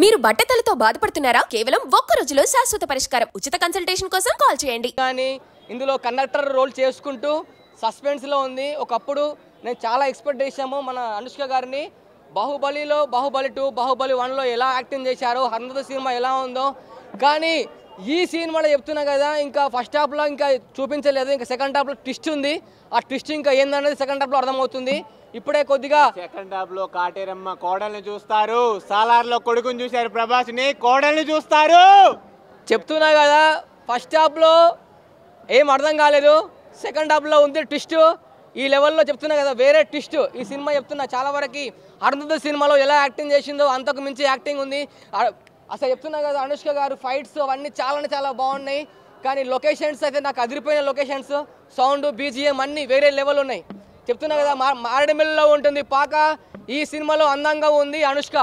మీరు బట్టతలతో బాధపడుతున్నారా? కేవలం ఒక్క రోజులో శాశ్వత పరిష్కారం. ఉచిత కన్సల్టేషన్ కోసం కాల్ చేయండి. కానీ ఇందులో కండక్టర్ రోల్ చేసుకుంటూ సస్పెన్స్ లో ఉంది. ఒకప్పుడు నేను చాలా ఎక్స్పెక్ట్ చేశాము మన అనుష్క గారిని. బాహుబలిలో, బాహుబలి 2, బాహుబలి 1లో ఎలా యాక్టింగ్ చేశారో, హనుమత సినిమా ఎలా ఉందో, కానీ ఈ సినిమాలో చెప్తున్నా కదా, ఇంకా ఫస్ట్ హాఫ్లో ఇంకా చూపించలేదు. ఇంకా సెకండ్ హాఫ్లో ట్విస్ట్ ఉంది. ఆ ట్విస్ట్ ఇంకా ఏందనేది సెకండ్ హాఫ్లో అర్థమవుతుంది. ఇప్పుడే కొద్దిగా సెకండ్ హాఫ్ లో కాటేరమ్మ కోడల్ని చూస్తారు, సాలార్లో కొడుకుని చూశారు, ప్రభాస్ని కోడల్ని చూస్తారు. చెప్తున్నా కదా, ఫస్ట్ హాఫ్లో ఏం అర్థం కాలేదు, సెకండ్ హాఫ్లో ఉంది ట్విస్ట్. ఈ లెవెల్లో చెప్తున్నా కదా, వేరే ట్విస్ట్ ఈ సినిమా. చెప్తున్నా చాలా వరకు అరుంధతి సినిమాలో ఎలా యాక్టింగ్ చేసిందో అంతకు మించి యాక్టింగ్ ఉంది. అసలు చెప్తున్నా కదా, అనుష్క గారు ఫైట్స్ అవన్నీ చాలా బాగున్నాయి. కానీ లొకేషన్స్ అయితే నాకు అదిరిపోయిన లొకేషన్స్, సౌండ్, బీజిఎం అన్నీ వేరే లెవెల్ ఉన్నాయి. చెప్తున్నా కదా, మారేడుమిల్లిలో ఉంటుంది పాక. ఈ సినిమాలో అందంగా ఉంది అనుష్క.